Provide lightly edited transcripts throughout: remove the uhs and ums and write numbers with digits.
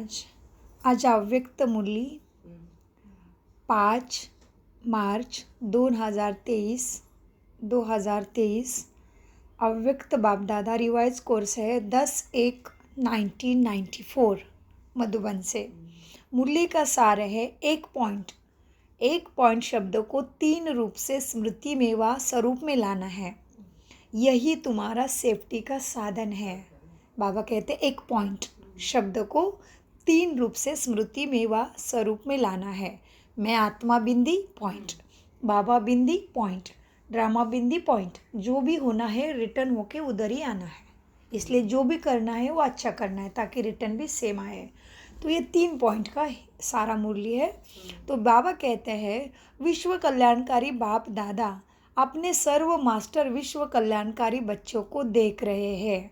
आज अव्यक्त मुरली 5 मार्च 2023 अव्यक्त बाप दादा रिवाइज कोर्स है 10/1/1994 मधुबन से। मुरली का सार है एक पॉइंट शब्द को 3 रूप से स्मृति में व स्वरूप में लाना है। यही तुम्हारा सेफ्टी का साधन है। बाबा कहते एक पॉइंट शब्द को 3 रूप से स्मृति में व स्वरूप में लाना है। मैं आत्मा बिंदी पॉइंट, बाबा बिंदी पॉइंट, ड्रामा बिंदी पॉइंट। जो भी होना है रिटर्न होके उधर ही आना है। इसलिए जो भी करना है वो अच्छा करना है ताकि रिटर्न भी सेम आए। तो ये 3 पॉइंट का सारा मुरली है। तो बाबा कहते हैं विश्व कल्याणकारी बाप दादा अपने सर्व मास्टर विश्व कल्याणकारी बच्चों को देख रहे हैं।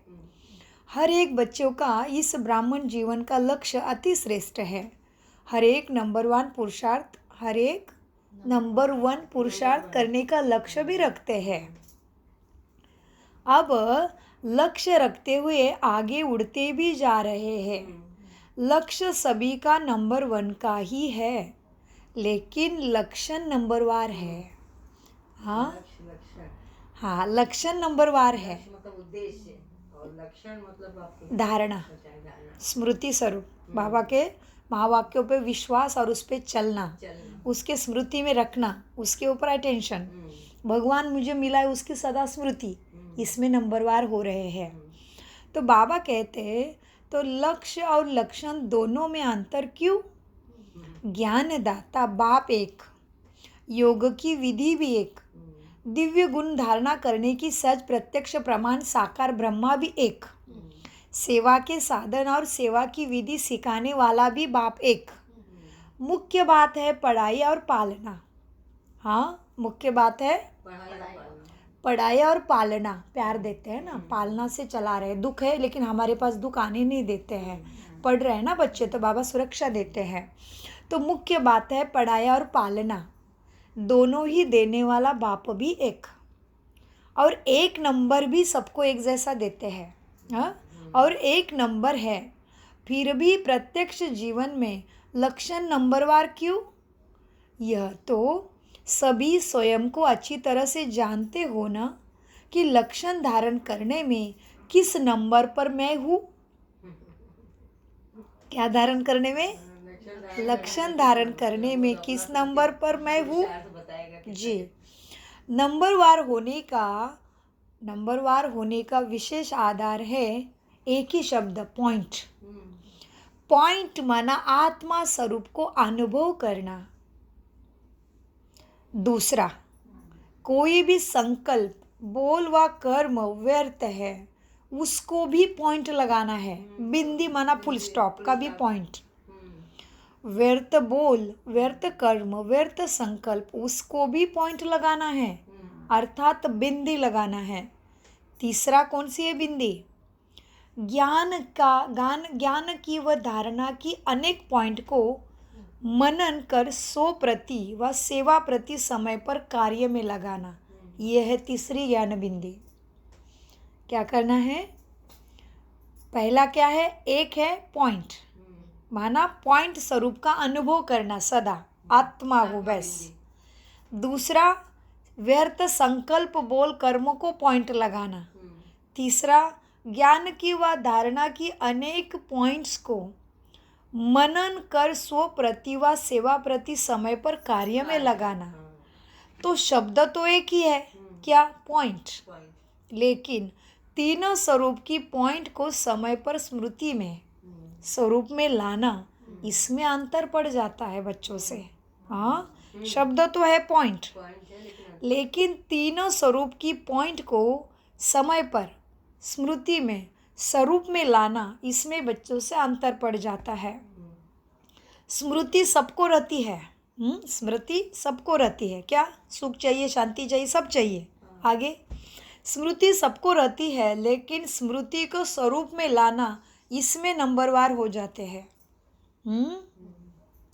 हर एक बच्चों का इस ब्राह्मण जीवन का लक्ष्य अति श्रेष्ठ है। हर एक नंबर 1 पुरुषार्थ करने का लक्ष्य भी रखते हैं। अब लक्ष्य रखते हुए आगे उड़ते भी जा रहे हैं। लक्ष्य सभी का नंबर 1 का ही है, लेकिन लक्षण नंबरवार है। हाँ, लक्षण नंबरवार है। मतलब उद्देश्य और लक्षण मतलब धारणा, स्मृति स्वरूप। बाबा के महावाक्यों पे विश्वास और उस पे चलना, उसके स्मृति में रखना, उसके ऊपर अटेंशन। भगवान मुझे मिला है उसकी सदा स्मृति, इसमें नंबरवार हो रहे हैं। तो बाबा कहते हैं तो लक्ष्य और लक्षण दोनों में अंतर क्यों? ज्ञानदाता बाप एक, योग की विधि भी एक, दिव्य गुण धारणा करने की सच प्रत्यक्ष प्रमाण साकार ब्रह्मा भी एक, सेवा के साधन और सेवा की विधि सिखाने वाला भी बाप एक। मुख्य बात है पढ़ाई और पालना। हाँ, मुख्य बात है पढ़ाई और पालना। प्यार देते हैं ना, पालना से चला रहे। दुख है लेकिन हमारे पास दुख आने नहीं देते हैं। पढ़ रहे हैं ना बच्चे तो बाबा सुरक्षा देते हैं। तो मुख्य बात है पढ़ाई और पालना, दोनों ही देने वाला बाप भी एक। और 1 नंबर भी सबको एक जैसा देते हैं। हाँ, और 1 नंबर है। फिर भी प्रत्यक्ष जीवन में लक्षण नंबरवार क्यों? यह तो सभी स्वयं को अच्छी तरह से जानते हो ना कि लक्षण धारण करने में किस नंबर पर मैं हूँ। क्या धारण करने में? लक्षण धारण करने में किस नंबर पर मैं हूँ जी। नंबरवार होने का विशेष आधार है एक ही शब्द पॉइंट माना आत्मा स्वरूप को अनुभव करना। दूसरा, कोई भी संकल्प बोल व कर्म व्यर्थ है उसको भी पॉइंट लगाना है। बिंदी माना फुल स्टॉप का भी पॉइंट। व्यर्थ बोल, व्यर्थ कर्म, व्यर्थ संकल्प, उसको भी पॉइंट लगाना है, अर्थात बिंदी लगाना है। तीसरा कौन सी है बिंदी? ज्ञान की व धारणा की अनेक पॉइंट को मनन कर 100 प्रति व सेवा प्रति समय पर कार्य में लगाना। यह है तीसरी ज्ञान बिंदी। क्या करना है? पहला क्या है? एक है पॉइंट माना पॉइंट स्वरूप का अनुभव करना, सदा आत्मा हो बस। दूसरा व्यर्थ संकल्प बोल कर्म को पॉइंट लगाना। तीसरा ज्ञान की व धारणा की अनेक पॉइंट्स को मनन कर 100 प्रति व सेवा प्रति समय पर कार्य में लगाना। तो शब्द तो एक ही है, क्या? पॉइंट। लेकिन तीनों स्वरूप की पॉइंट को समय पर स्मृति में स्वरूप में लाना, इसमें अंतर पड़ जाता है बच्चों से। हाँ, शब्द तो है पॉइंट, लेकिन तीनों स्वरूप की पॉइंट को समय पर स्मृति में स्वरूप में लाना, इसमें बच्चों से अंतर पड़ जाता है। स्मृति सबको रहती है। स्मृति सबको रहती है। क्या? सुख चाहिए, शांति चाहिए, सब चाहिए। आगे स्मृति सबको रहती है, लेकिन स्मृति को स्वरूप में लाना, इसमें नंबरवार हो जाते हैं।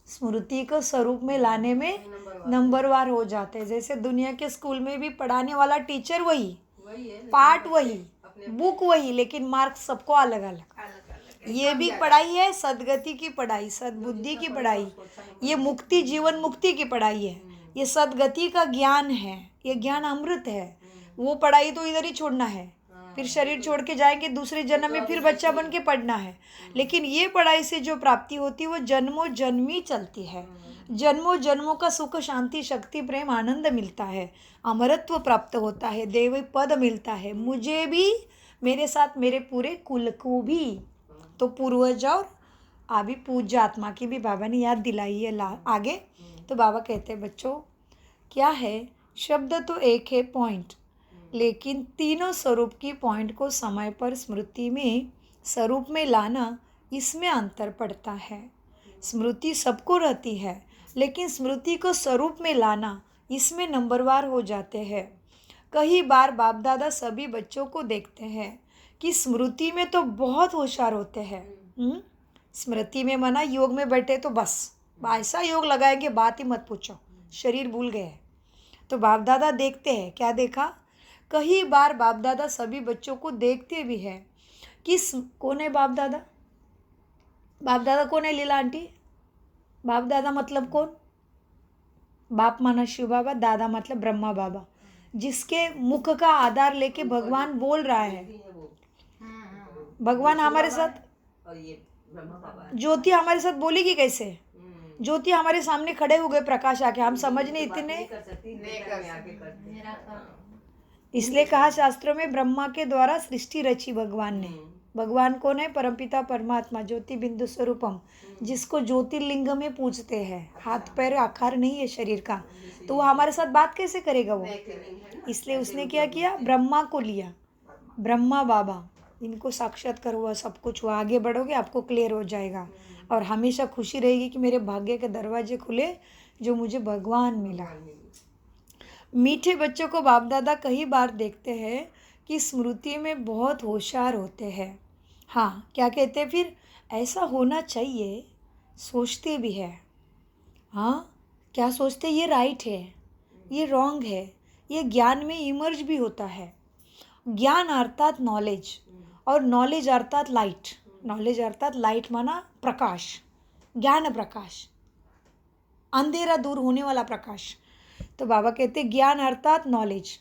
स्मृति को स्वरूप में लाने में नंबरवार हो जाते हैं। जैसे दुनिया के स्कूल में भी पढ़ाने वाला टीचर वही, पार्ट वही, बुक वही, लेकिन मार्क्स सबको अलग अलग। ये भी पढ़ाई है, सद्गति की पढ़ाई, सद्बुद्धि की पढ़ाई, ये मुक्ति, जीवन मुक्ति की पढ़ाई है, ये सद्गति का ज्ञान है, ये ज्ञान अमृत है। वो पढ़ाई तो इधर ही छोड़ना है, फिर शरीर छोड़ के जाएंगे दूसरे जन्म में, फिर बच्चा बन के पढ़ना है। लेकिन ये पढ़ाई से जो प्राप्ति होती है वो जन्मों जन्मी चलती है, जन्मों जन्मों का सुख शांति शक्ति प्रेम आनंद मिलता है, अमरत्व प्राप्त होता है, देवी पद मिलता है, मुझे भी, मेरे साथ मेरे पूरे कुल को भी। तो पूर्वज और अभी पूज्य आत्मा की भी बाबा ने याद दिलाई है आगे। तो बाबा कहते हैं बच्चों क्या है, शब्द तो एक है पॉइंट, लेकिन तीनों स्वरूप की पॉइंट को समय पर स्मृति में स्वरूप में लाना, इसमें अंतर पड़ता है। स्मृति सबको रहती है, लेकिन स्मृति को स्वरूप में लाना, इसमें नंबरवार हो जाते हैं। कई बार बाप दादा सभी बच्चों को देखते हैं कि स्मृति में तो बहुत होशियार होते हैं। स्मृति में मना योग में बैठे तो बस ऐसा योग लगाएंगे बात ही मत पूछो, शरीर भूल गए। तो बाप दादा देखते हैं, क्या देखा, कई बार बाप दादा सभी बच्चों को देखते भी हैं कि कौन है बाप दादा, बाप दादा कौन है लीला आंटी, बाप दादा मतलब कौन, बाप माना शिव बाबा, दादा मतलब ब्रह्मा बाबा, जिसके मुख का आधार लेके भगवान बोल रहा है। भगवान हमारे साथ, और ये ब्रह्मा बाबा ज्योति हमारे साथ बोलेगी कैसे, ज्योति हमारे सामने खड़े हो गए प्रकाश आके, हम समझने इतने, नहीं कर सकती, नेत्र में आके करते हैं। इसलिए कहा शास्त्रों में ब्रह्मा के द्वारा सृष्टि रची भगवान ने। भगवान कौन है, परमपिता परमात्मा, ज्योति बिंदु स्वरूपम, जिसको ज्योतिर्लिंग में पूजते हैं, हाथ पैर आकार नहीं है शरीर का, तो वो हमारे साथ बात कैसे करेगा वो। इसलिए उसने क्या किया, ब्रह्मा को लिया, ब्रह्मा बाबा, इनको साक्षात्कार हुआ, सब कुछ हुआ। आगे बढ़ोगे आपको क्लियर हो जाएगा, और हमेशा खुशी रहेगी कि मेरे भाग्य के दरवाजे खुले, जो मुझे भगवान मिला। मीठे बच्चों को बाप दादा कई बार देखते हैं कि स्मृति में बहुत होशियार होते हैं। हाँ, क्या कहते हैं फिर, ऐसा होना चाहिए, सोचते भी है। हाँ, क्या सोचते, ये राइट है, ये रॉन्ग है, ये ज्ञान में इमर्ज भी होता है। ज्ञान अर्थात नॉलेज, और नॉलेज अर्थात लाइट, नॉलेज अर्थात लाइट माना प्रकाश, ज्ञान प्रकाश, अंधेरा दूर होने वाला प्रकाश। तो बाबा कहते ज्ञान अर्थात knowledge,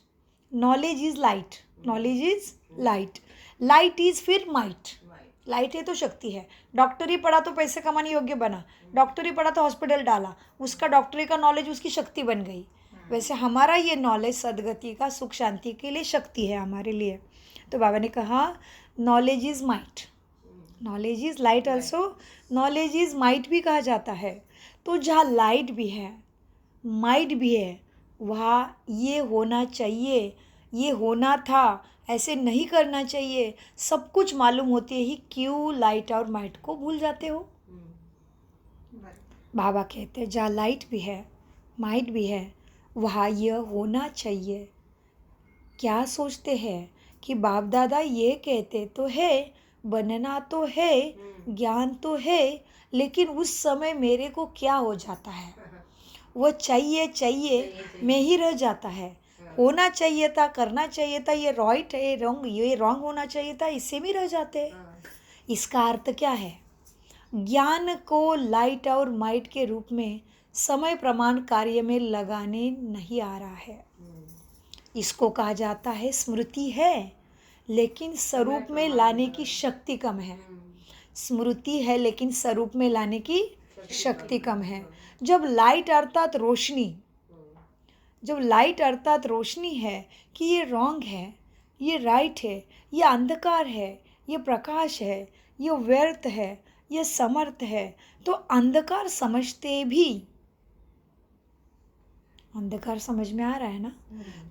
knowledge is light, knowledge is light, light is फिर माइट, लाइट है तो शक्ति है। डॉक्टरी पढ़ा तो पैसे कमाने योग्य बना, डॉक्टरी पढ़ा तो हॉस्पिटल डाला, उसका डॉक्टरी का नॉलेज उसकी शक्ति बन गई। वैसे हमारा ये नॉलेज सद्गति का, सुख शांति के लिए शक्ति है हमारे लिए। तो बाबा ने कहा knowledge is might, knowledge is light also, knowledge is might भी कहा जाता है। तो जहाँ लाइट भी है, माइट भी है, वहाँ ये होना चाहिए, ये होना था, ऐसे नहीं करना चाहिए, सब कुछ मालूम होते ही क्यों लाइट और माइट को भूल जाते हो। बाबा कहते हैं जहाँ लाइट भी है, माइट भी है, वहाँ यह होना चाहिए। क्या सोचते हैं कि बाप दादा ये कहते तो है, बनना तो है, ज्ञान तो है, लेकिन उस समय मेरे को क्या हो जाता है, वो चाहिए चाहिए में ही रह जाता है। होना चाहिए था, करना चाहिए था, ये राइट है, रॉन्ग, ये रॉन्ग होना चाहिए था, इससे भी रह जाते हैं। इसका अर्थ क्या है, ज्ञान को लाइट और माइट के रूप में समय प्रमाण कार्य में लगाने नहीं आ रहा है। इसको कहा जाता है स्मृति है, लेकिन स्वरूप में लाने की शक्ति कम है। स्मृति है लेकिन स्वरूप में लाने की शक्ति कम है। जब लाइट अर्थात रोशनी, जब लाइट अर्थात रोशनी है कि ये रॉन्ग है, ये राइट है, ये अंधकार है, ये प्रकाश है, ये व्यर्थ है, ये समर्थ है, तो अंधकार समझते भी, अंधकार समझ में आ रहा है ना,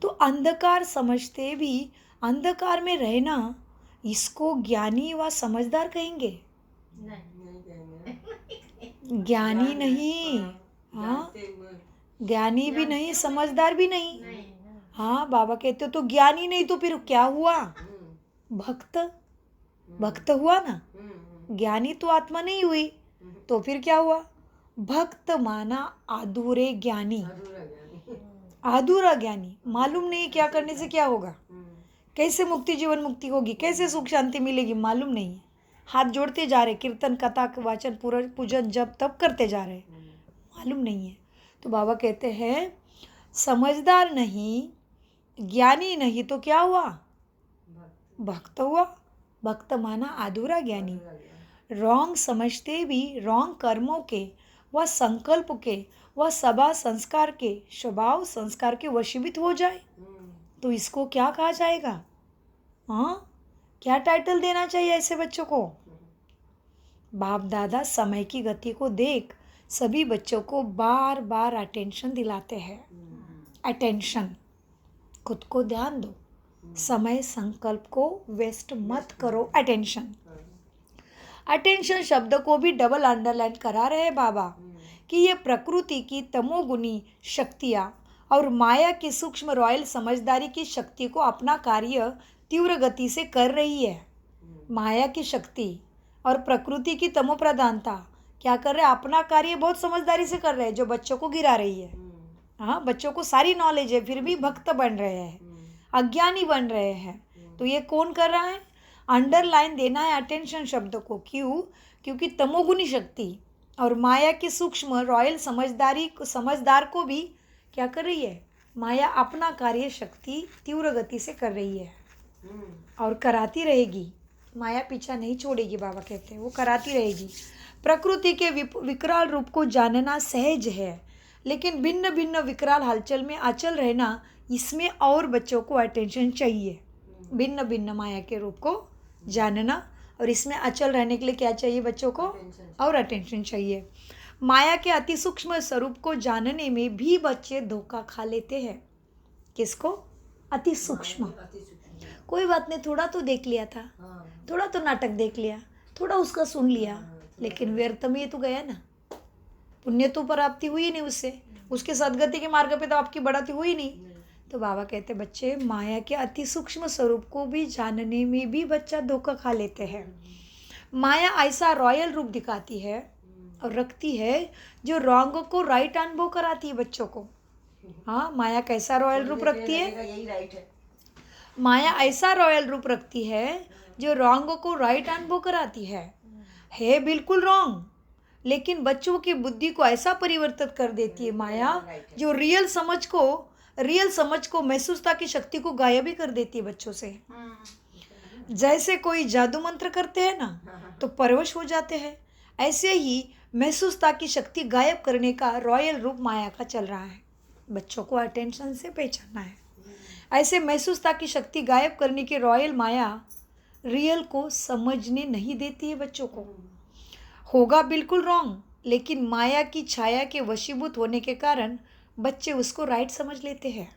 तो अंधकार समझते भी अंधकार में रहना, इसको ज्ञानी व समझदार कहेंगे? ज्ञानी नहीं, हाँ, ज्ञानी भी नहीं, समझदार भी नहीं। हाँ, बाबा कहते हो तो ज्ञानी नहीं, तो फिर क्या हुआ, भक्त, भक्त हुआ ना। ज्ञानी तो आत्मा नहीं हुई, तो फिर क्या हुआ, भक्त माना अधूरे ज्ञानी, अधूरा ज्ञानी। मालूम नहीं क्या करने से क्या होगा, कैसे मुक्ति जीवन मुक्ति होगी, कैसे सुख शांति मिलेगी, मालूम नहीं है। हाथ जोड़ते जा रहे, कीर्तन कथा वाचन पूजन जब तब करते जा रहे, मालूम नहीं है। तो बाबा कहते हैं समझदार नहीं, ज्ञानी नहीं तो क्या हुआ? भक्त हुआ। भक्त माना अधूरा ज्ञानी। रॉन्ग समझते भी रॉन्ग कर्मों के व संकल्प के व स्वभाव संस्कार के वशीभूत हो जाए तो इसको क्या कहा जाएगा? हाँ, क्या टाइटल देना चाहिए ऐसे बच्चों को? बाप दादा समय की गति को देख सभी बच्चों को बार बार अटेंशन दिलाते हैं। अटेंशन, खुद को ध्यान दो, समय संकल्प को वेस्ट मत करो। अटेंशन, अटेंशन शब्द को भी डबल अंडरलाइन करा रहे बाबा कि ये प्रकृति की तमोगुनी शक्तियाँ और माया की सूक्ष्म रॉयल समझदारी की शक्ति को अपना कार्य तीव्र गति से कर रही है। माया की शक्ति और प्रकृति की तमो प्रधानता क्या कर रहे हैं? अपना कार्य बहुत समझदारी से कर रहे हैं, जो बच्चों को गिरा रही है। हाँ, बच्चों को सारी नॉलेज है फिर भी भक्त बन रहे हैं, अज्ञानी बन रहे हैं। तो ये कौन कर रहा है? अंडरलाइन देना है अटेंशन शब्द को। क्यों? क्योंकि तमोगुनी शक्ति और माया की सूक्ष्म रॉयल समझदार को भी क्या कर रही है? माया अपना कार्य शक्ति तीव्र गति से कर रही है और कराती रहेगी। माया पीछा नहीं छोड़ेगी, बाबा कहते हैं, वो कराती रहेगी। प्रकृति के विकराल रूप को जानना सहज है, लेकिन भिन्न भिन्न विकराल हलचल में अचल रहना, इसमें और बच्चों को अटेंशन चाहिए। भिन्न भिन्न माया के रूप को जानना और इसमें अचल रहने के लिए क्या चाहिए बच्चों को? और अटेंशन चाहिए। माया के अति सूक्ष्म स्वरूप को जानने में भी बच्चे धोखा खा लेते हैं। किसको? अति सूक्ष्म। कोई बात नहीं, थोड़ा तो देख लिया था, थोड़ा तो नाटक देख लिया, थोड़ा उसका सुन लिया, लेकिन व्यर्थ में ये तो गया ना। पुण्य तो प्राप्ति हुई नहीं उससे, उसके सदगति के मार्ग पे तो आपकी बढ़ती हुई नहीं। तो बाबा कहते बच्चे माया के अति सूक्ष्म स्वरूप को भी जानने में भी बच्चा धोखा खा लेते हैं। माया ऐसा रॉयल रूप दिखाती है और रखती है जो रॉन्ग को राइट अनुभव कराती है बच्चों को। हाँ, माया कैसा रॉयल रूप रखती है? यही राइट है। माया ऐसा रॉयल रूप रखती है जो रॉन्ग को राइट अनुभव कराती है बिल्कुल रॉन्ग, लेकिन बच्चों की बुद्धि को ऐसा परिवर्तित कर देती है माया, जो रियल समझ को महसूसता की शक्ति को गायब भी कर देती है बच्चों से। जैसे कोई जादू मंत्र करते हैं ना तो परवश हो जाते हैं, ऐसे ही महसूसता की शक्ति गायब करने का रॉयल रूप माया का चल रहा है। बच्चों को अटेंशन से पहचानना है। ऐसे महसूसता की शक्ति गायब करने की रॉयल माया रियल को समझने नहीं देती है बच्चों को। होगा बिल्कुल रॉन्ग, लेकिन माया की छाया के वशीभूत होने के कारण बच्चे उसको राइट समझ लेते हैं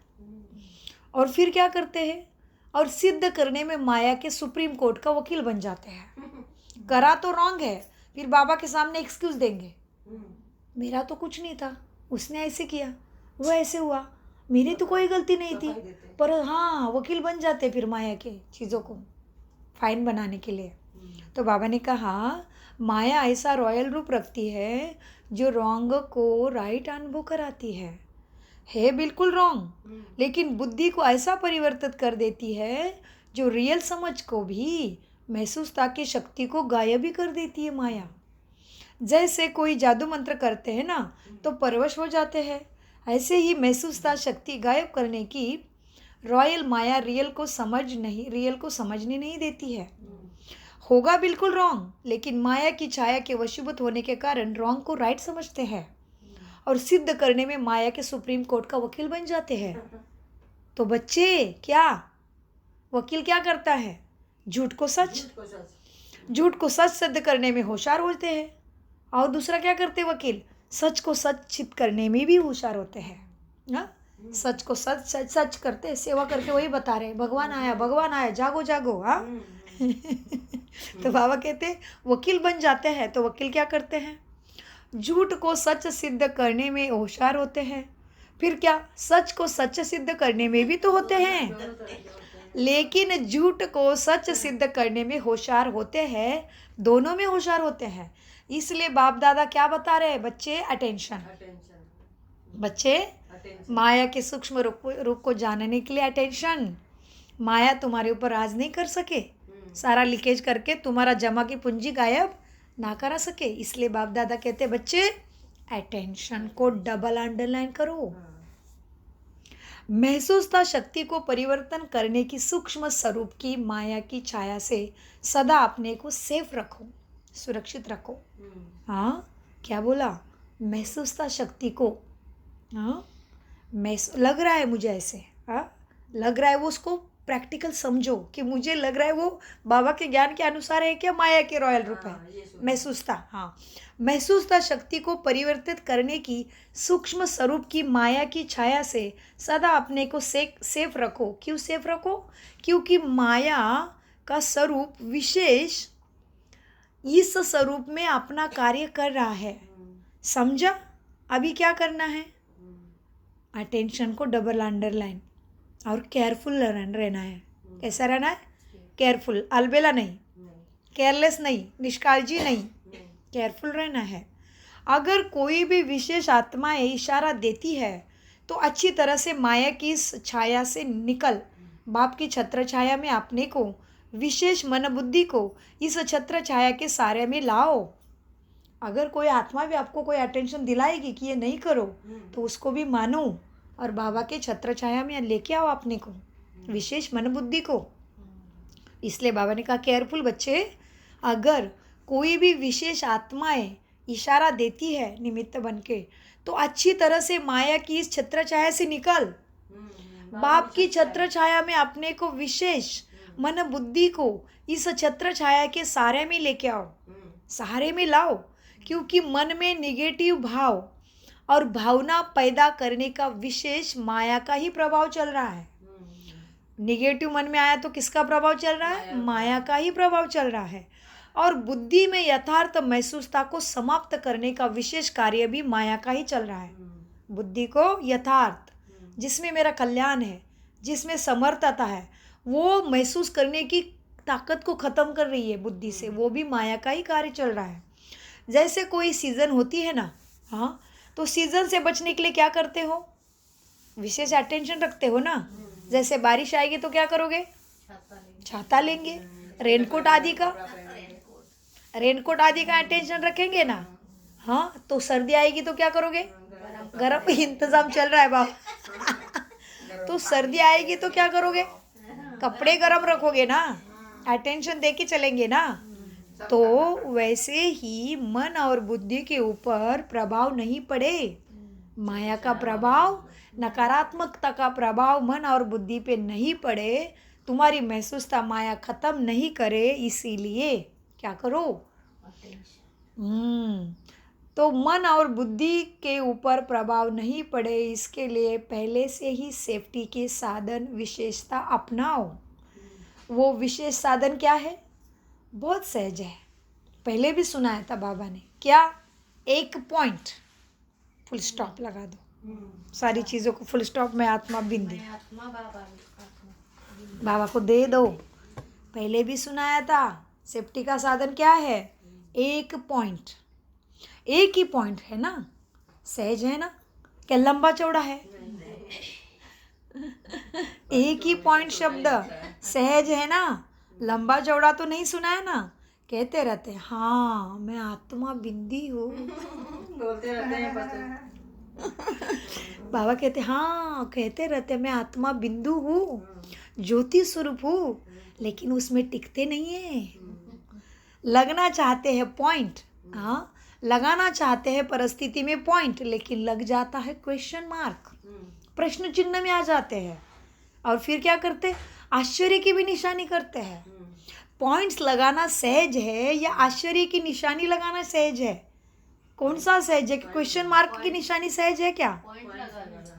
और फिर क्या करते हैं? और सिद्ध करने में माया के सुप्रीम कोर्ट का वकील बन जाते हैं। करा तो रॉन्ग है, फिर बाबा के सामने एक्सक्यूज देंगे, मेरा तो कुछ नहीं था, उसने ऐसे किया, वो ऐसे हुआ, मेरी तो कोई गलती नहीं थी। पर हाँ, वकील बन जाते फिर माया के चीज़ों को फाइन बनाने के लिए। तो बाबा ने कहा माया ऐसा रॉयल रूप रखती है जो रॉन्ग को राइट अनुभव कराती है बिल्कुल रॉन्ग, लेकिन बुद्धि को ऐसा परिवर्तित कर देती है जो रियल समझ को भी महसूसता की शक्ति को गायब भी कर देती है माया। जैसे कोई जादू मंत्र करते हैं ना तो परवश हो जाते हैं, ऐसे ही महसूसता शक्ति गायब करने की रॉयल माया रियल को समझने नहीं देती है। होगा बिल्कुल रॉन्ग, लेकिन माया की छाया के वशीभूत होने के कारण रॉन्ग को राइट समझते हैं और सिद्ध करने में माया के सुप्रीम कोर्ट का वकील बन जाते हैं। तो बच्चे क्या वकील क्या करता है? झूठ को सच सिद्ध करने में होशियार होते हैं। और दूसरा क्या करते वकील? सच को सच सिद्ध करने में भी होशियार होते हैं। हाँ, सच को सच करते, सेवा करके वही बता रहे भगवान आया, जागो जागो। हाँ तो बाबा कहते वकील बन जाते हैं। तो वकील क्या करते हैं? झूठ को सच सिद्ध करने में होशियार होते हैं। फिर क्या सच को सच सिद्ध करने में भी तो होते हैं, लेकिन झूठ को सच सिद्ध करने में होशियार होते हैं, दोनों में होशियार होते हैं। इसलिए बाप दादा क्या बता रहे हैं? बच्चे अटेंशन, बच्चे माया के सूक्ष्म रूप को जानने के लिए अटेंशन। माया तुम्हारे ऊपर राज नहीं कर सके, सारा लीकेज करके तुम्हारा जमा की पूंजी गायब ना करा सके। इसलिए बाप दादा कहते बच्चे अटेंशन को डबल अंडरलाइन करो। महसूसता शक्ति को परिवर्तन करने की सूक्ष्म स्वरूप की माया की छाया से सदा अपने को सेफ रखो, सुरक्षित रखो। हाँ, क्या बोला? महसूसता शक्ति को, हाँ, लग रहा है मुझे ऐसे, हाँ, लग रहा है वो, उसको प्रैक्टिकल समझो कि मुझे लग रहा है वो बाबा के ज्ञान के अनुसार है क्या माया के रॉयल रूप है। महसूसता, हाँ, महसूसता शक्ति को परिवर्तित करने की सूक्ष्म स्वरूप की माया की छाया से सदा अपने को सेफ रखो। क्यों सेफ रखो? क्योंकि माया का स्वरूप विशेष इस स्वरूप में अपना कार्य कर रहा है। समझा? अभी क्या करना है? अटेंशन को डबल अंडरलाइन और केयरफुल रहना है। कैसा रहना है? केयरफुल, अलबेला नहीं, केयरलेस नहीं, निष्काळजी नहीं, केयरफुल रहना है। अगर कोई भी विशेष आत्माएं इशारा देती है तो अच्छी तरह से माया की इस छाया से निकल बाप की छत्र छाया में अपने को, विशेष मन बुद्धि को इस छत्र छाया के सारे में लाओ। अगर कोई आत्मा भी आपको कोई अटेंशन दिलाएगी कि ये नहीं करो तो उसको भी मानो और बाबा के छत्र छाया में लेके आओ अपने को, विशेष मन बुद्धि को। इसलिए बाबा ने कहा केयरफुल बच्चे, अगर कोई भी विशेष आत्माएं इशारा देती है निमित्त बन के तो अच्छी तरह से माया की इस छत्र छाया से निकल बाप की छत्र छाया में अपने को, विशेष मन बुद्धि को इस छत्र छाया के सहारे में लेके आओ, सहारे में लाओ। क्योंकि मन में निगेटिव भाव और भावना पैदा करने का विशेष माया का ही प्रभाव चल रहा है। निगेटिव मन में आया तो किसका प्रभाव चल रहा है? माया का ही प्रभाव चल रहा है। और बुद्धि में यथार्थ महसूसता को समाप्त करने का विशेष कार्य भी माया का ही चल रहा है। बुद्धि को यथार्थ, जिसमें मेरा कल्याण है, जिसमें समर्थता है, वो महसूस करने की ताकत को ख़त्म कर रही है बुद्धि से, वो भी माया का ही कार्य चल रहा है। जैसे कोई सीज़न होती है ना, हाँ, तो सीज़न से बचने के लिए क्या करते हो? विशेष अटेंशन रखते हो ना। जैसे बारिश आएगी तो क्या करोगे? छाता लेंगे। रेनकोट आदि का अटेंशन रखेंगे ना। हाँ, तो सर्दी आएगी तो क्या करोगे? गरम इंतजाम चल रहा है बाबा। तो सर्दी आएगी तो क्या करोगे? कपड़े गरम रखोगे ना, अटेंशन दे के चलेंगे ना। तो वैसे ही मन और बुद्धि के ऊपर प्रभाव नहीं पड़े, माया का प्रभाव, नकारात्मकता का प्रभाव मन और बुद्धि पे नहीं पड़े, तुम्हारी महसूसता माया ख़त्म नहीं करे, इसीलिए क्या करो? तो मन और बुद्धि के ऊपर प्रभाव नहीं पड़े, इसके लिए पहले से ही सेफ्टी के साधन विशेषता अपनाओ। वो विशेष साधन क्या है? बहुत सहज है, पहले भी सुनाया था बाबा ने। क्या? एक पॉइंट, फुल स्टॉप लगा दो, सारी चीज़ों को फुल स्टॉप में आत्मा बिंदी बाबा को दे दो। पहले भी सुनाया था, सेफ्टी का साधन क्या है? एक पॉइंट, एक ही पॉइंट है ना, सहज है ना, क्या लंबा चौड़ा है? एक ही पॉइंट शब्द, सहज है ना, लंबा चौड़ा तो नहीं सुना है ना। कहते रहते हैं हाँ मैं आत्मा बिंदी हूँ, बोलते रहते हैं बाबा कहते हाँ, कहते रहते मैं आत्मा बिंदु हूँ, ज्योति स्वरूप हूँ, लेकिन उसमें टिकते नहीं है। लगना चाहते हैं पॉइंट, हाँ, लगाना चाहते हैं परिस्थिति में पॉइंट, लेकिन लग जाता है क्वेश्चन मार्क, प्रश्न चिन्ह में आ जाते हैं। और फिर क्या करते? आश्चर्य की भी निशानी करते हैं। पॉइंट्स लगाना सहज है या आश्चर्य की निशानी लगाना सहज है? कौन सा सहज है? कि क्वेश्चन मार्क की निशानी सहज है क्या?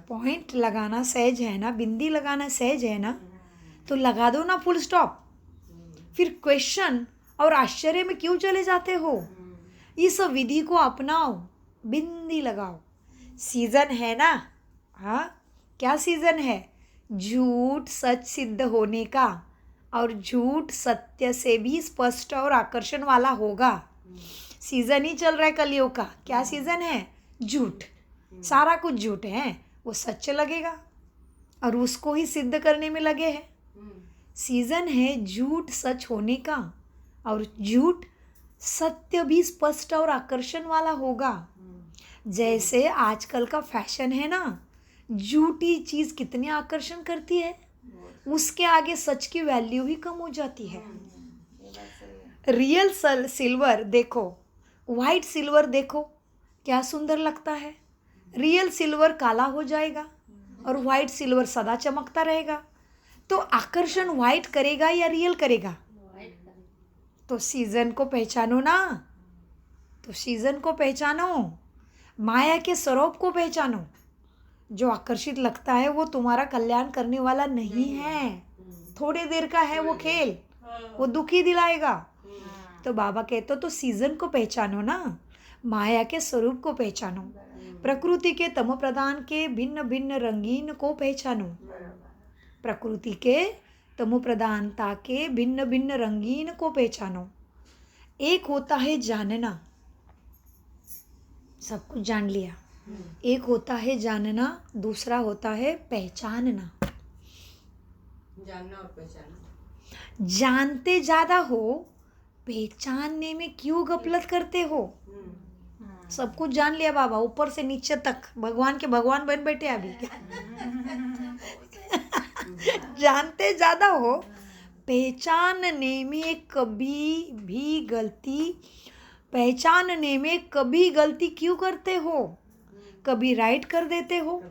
पॉइंट लगाना सहज है ना, बिंदी लगाना सहज है ना, तो लगा दो ना फुल स्टॉप। फिर क्वेश्चन और आश्चर्य में क्यों चले जाते हो? इस विधि को अपनाओ, बिंदी लगाओ। सीजन है ना, हाँ, क्या सीजन है? झूठ सच सिद्ध होने का, और झूठ सत्य से भी स्पष्ट और आकर्षण वाला होगा। सीजन ही चल रहा है कलयुग का। क्या सीजन है? झूठ, सारा कुछ झूठ है, वो सच लगेगा और उसको ही सिद्ध करने में लगे हैं। सीजन है झूठ सच होने का, और झूठ सत्य भी स्पष्ट और आकर्षण वाला होगा। जैसे आजकल का फैशन है ना, झूठी चीज़ कितनी आकर्षण करती है, उसके आगे सच की वैल्यू ही कम हो जाती है। रियल सिल्वर देखो, वाइट सिल्वर देखो क्या सुंदर लगता है। रियल सिल्वर काला हो जाएगा और वाइट सिल्वर सदा चमकता रहेगा। तो आकर्षण वाइट करेगा या रियल करेगा? तो सीजन को पहचानो ना, तो सीजन को पहचानो, माया के स्वरूप को पहचानो। जो आकर्षित लगता है वो तुम्हारा कल्याण करने वाला नहीं है, थोड़ी देर का है वो खेल, वो दुखी दिलाएगा। तो बाबा कहते तो सीजन को पहचानो ना, माया के स्वरूप को पहचानो, प्रकृति के तमो प्रधान के भिन्न भिन्न रंगीन को पहचानो, प्रकृति के तमो प्रधानता के भिन्न भिन्न रंगीन को पहचानो। एक होता है जानना, सब कुछ जान लिया। एक होता है जानना, दूसरा होता है पहचानना। जानना और पहचानना। जानते ज्यादा हो, पहचानने में क्यों गफलत करते हो? सब कुछ जान लिया बाबा, ऊपर से नीचे तक भगवान के भगवान बन बैठे अभी। जानते ज्यादा हो, पहचानने में कभी भी गलती, पहचानने में कभी गलती क्यों करते हो? कभी राइट कर देते हो,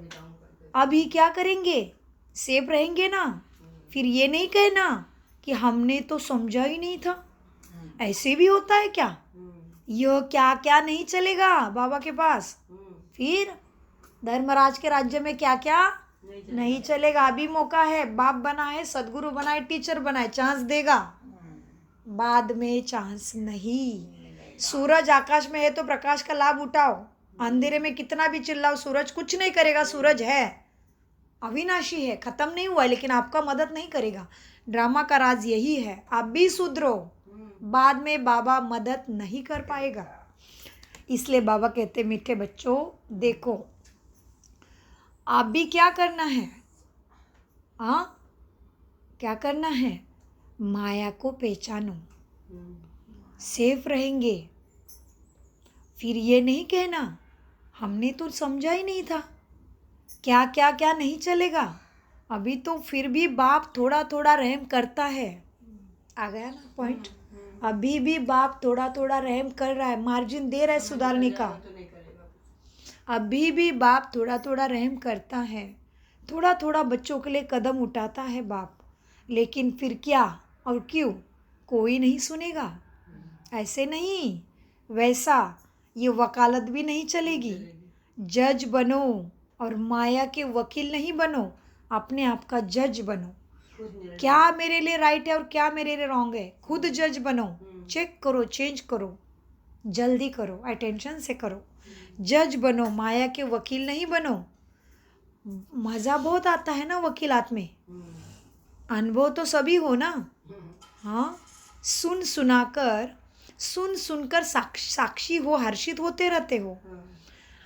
अभी क्या करेंगे? सेफ रहेंगे ना। फिर ये नहीं कहना कि हमने तो समझा ही नहीं था। ऐसे भी होता है क्या? यह क्या क्या नहीं चलेगा बाबा के पास। फिर धर्मराज के राज्य में क्या क्या नहीं चलेगा। अभी मौका है, बाप बना है, सदगुरु बना है, टीचर बना है, चांस देगा। बाद में चांस नहीं। सूरज आकाश में है तो प्रकाश का लाभ उठाओ। अंधेरे में कितना भी चिल्लाओ, सूरज कुछ नहीं करेगा। सूरज है, अविनाशी है, खत्म नहीं हुआ है, लेकिन आपका मदद नहीं करेगा। ड्रामा का राज यही है, आप भी सुधरो, बाद में बाबा मदद नहीं कर पाएगा। इसलिए बाबा कहते मीठे बच्चों देखो, आप भी क्या करना है? हाँ, क्या करना है? माया को पहचानो, सेफ रहेंगे। फिर ये नहीं कहना हमने तो समझा ही नहीं था, क्या क्या क्या नहीं चलेगा। अभी तो फिर भी बाप थोड़ा थोड़ा रहम करता है। आ गया ना पॉइंट? अभी भी बाप थोड़ा थोड़ा रहम कर रहा है, मार्जिन दे रहा है सुधारने का। अभी भी बाप थोड़ा थोड़ा रहम करता है, थोड़ा थोड़ा बच्चों के लिए कदम उठाता है बाप। लेकिन फिर क्या और क्यों, कोई नहीं सुनेगा। ऐसे नहीं, वैसा ये वकालत भी नहीं चलेगी। जज बनो और माया के वकील नहीं बनो, अपने आप का जज बनो। क्या मेरे लिए राइट है और क्या मेरे लिए रॉन्ग है, खुद जज बनो। चेक करो, चेंज करो, जल्दी करो, अटेंशन से करो। जज बनो, माया के वकील नहीं बनो। मज़ा बहुत आता है ना वकीलात में, अनुभव तो सभी हो ना। हाँ, सुन सुनकर साक्षी हो, हर्षित होते रहते हो।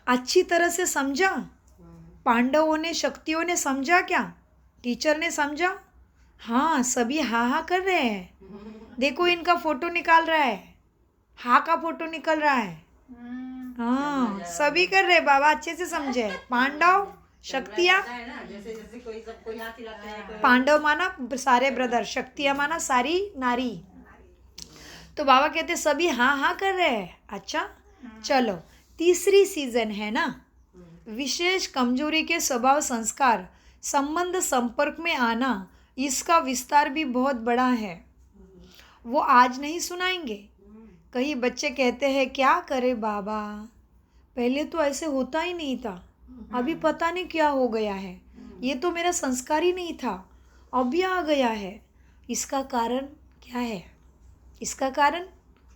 अच्छी तरह से समझा, पांडवों ने, शक्तियों ने समझा क्या? टीचर ने समझा? हाँ, सभी हाँ हाँ कर रहे हैं। देखो इनका फोटो निकाल रहा है, हाँ का फोटो निकल रहा है। हाँ, सभी कर रहे, बाबा अच्छे से समझे। पांडव, शक्तियाँ, पांडव माना सारे ब्रदर, शक्तियाँ माना सारी नारी। तो बाबा कहते सभी हाँ हाँ कर रहे हैं। अच्छा चलो, तीसरी सीजन है ना, विशेष कमजोरी के स्वभाव, संस्कार, संबंध, संपर्क में आना, इसका विस्तार भी बहुत बड़ा है। वो आज नहीं सुनाएंगे। कई बच्चे कहते हैं क्या करे बाबा, पहले तो ऐसे होता ही नहीं था, अभी पता नहीं क्या हो गया है, ये तो मेरा संस्कार ही नहीं था, अभी आ गया है। इसका कारण क्या है? इसका कारण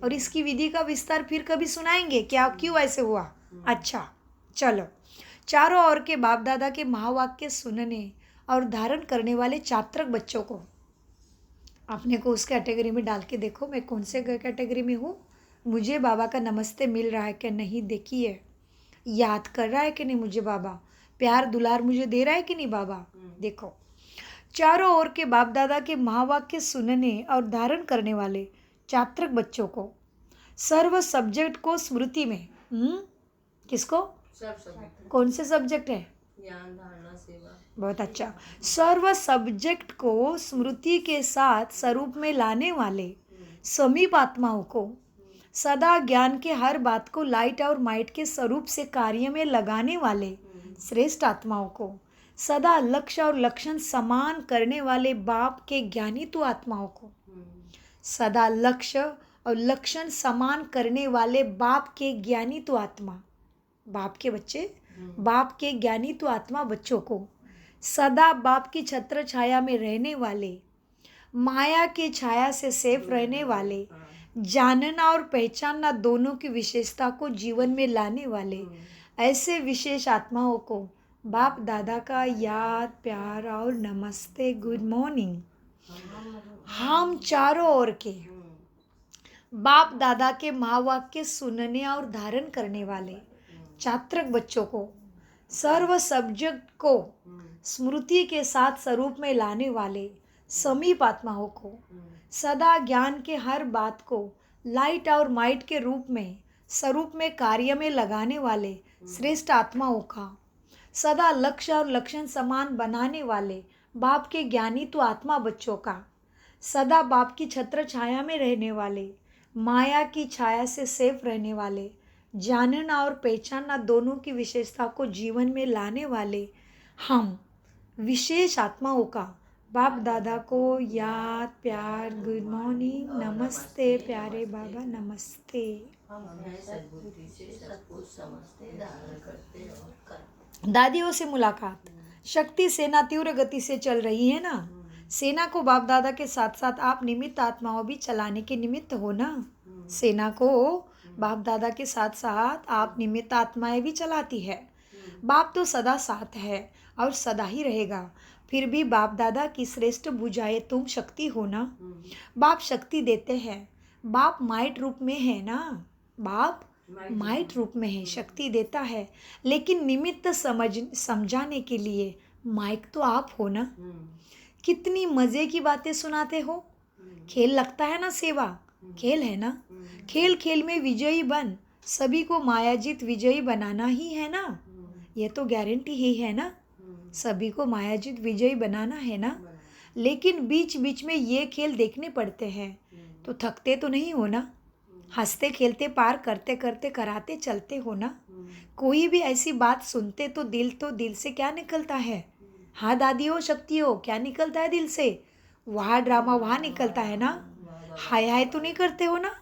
और इसकी विधि का विस्तार फिर कभी सुनाएंगे, क्या क्यों ऐसे हुआ। अच्छा चलो, चारों ओर के बाप दादा के महावाक्य सुनने और धारण करने वाले चात्रक बच्चों को अपने को उस कैटेगरी में डाल के देखो, मैं कौन से कैटेगरी में हूँ, मुझे बाबा का नमस्ते मिल रहा है कि नहीं, देखिए याद कर रहा है कि नहीं मुझे बाबा, प्यार दुलार मुझे दे रहा है कि नहीं बाबा, देखो। चारों ओर के बाप दादा के महावाक्य सुनने और धारण करने वाले छात्रक बच्चों को सर्व सब्जेक्ट को स्मृति में किसको सब सब कौन से सब्जेक्ट है ज्ञान धारणा सेवा बहुत अच्छा सर्व सब्जेक्ट को स्मृति के साथ स्वरूप में लाने वाले समीप आत्माओं को सदा ज्ञान के हर बात को लाइट और माइट के स्वरूप से कार्य में लगाने वाले श्रेष्ठ आत्माओं को सदा लक्ष्य और लक्षण समान करने वाले बाप के ज्ञानी तो आत्माओं को सदा लक्ष्य और लक्षण समान करने वाले बाप के ज्ञानी तो आत्मा बाप के बच्चे बाप के ज्ञानी तो आत्मा बच्चों को सदा बाप की छत्र छाया में रहने वाले माया की छाया से सेफ रहने वाले जानना और पहचानना दोनों की विशेषता को जीवन में लाने वाले ऐसे विशेष आत्माओं को बाप दादा का याद प्यार और नमस्ते गुड मॉर्निंग। हम चारों ओर के बाप दादा के महावाक्य सुनने और धारण करने वाले छात्रक बच्चों को सर्व सब्जेक्ट को स्मृति के साथ स्वरूप में लाने वाले समीप आत्माओं को सदा ज्ञान के हर बात को लाइट और माइट के रूप में स्वरूप में कार्य में लगाने वाले श्रेष्ठ आत्माओं का सदा लक्ष्य और लक्षण समान बनाने वाले बाप के ज्ञानी तो आत्मा बच्चों का सदा बाप की छत्र छाया में रहने वाले माया की छाया से सेफ रहने वाले जानना और पहचानना दोनों की विशेषता को जीवन में लाने वाले हम विशेष आत्माओं का बाप दादा को याद प्यार गुड मॉर्निंग नमस्ते प्यारे बाबा नमस्ते। हम हैं सद्बुद्धि से सब कुछ समझते धारण करते और करते। दादियों से मुलाकात। शक्ति सेना तीव्र गति से चल रही है ना। सेना को बाप दादा के साथ साथ आप निमित्त आत्माओं भी चलाने के निमित्त हो ना। सेना को बाप दादा के साथ साथ आप निमित्त आत्माएं भी चलाती है। बाप तो सदा साथ है और सदा ही रहेगा। फिर भी बाप दादा की श्रेष्ठ बुझाए तुम शक्ति हो ना। बाप शक्ति देते हैं। बाप माइट रूप में है ना। बाप माइट रूप में है, शक्ति देता है, लेकिन निमित्त समझाने के लिए माइक तो आप हो ना। कितनी मज़े की बातें सुनाते हो। खेल लगता है ना, सेवा खेल है ना। खेल खेल में विजयी बन सभी को मायाजीत विजयी बनाना ही है ना। ये तो गारंटी ही है ना, सभी को मायाजीत विजयी बनाना है ना। लेकिन बीच बीच में ये खेल देखने पड़ते हैं तो थकते तो नहीं हो ना। हंसते खेलते पार करते करते कराते चलते हो ना। कोई भी ऐसी बात सुनते तो दिल से क्या निकलता है। हाँ दादी हो शक्ति हो, क्या निकलता है दिल से। वहाँ ड्रामा वहाँ निकलता है ना। हाय हाय तो नहीं करते हो ना।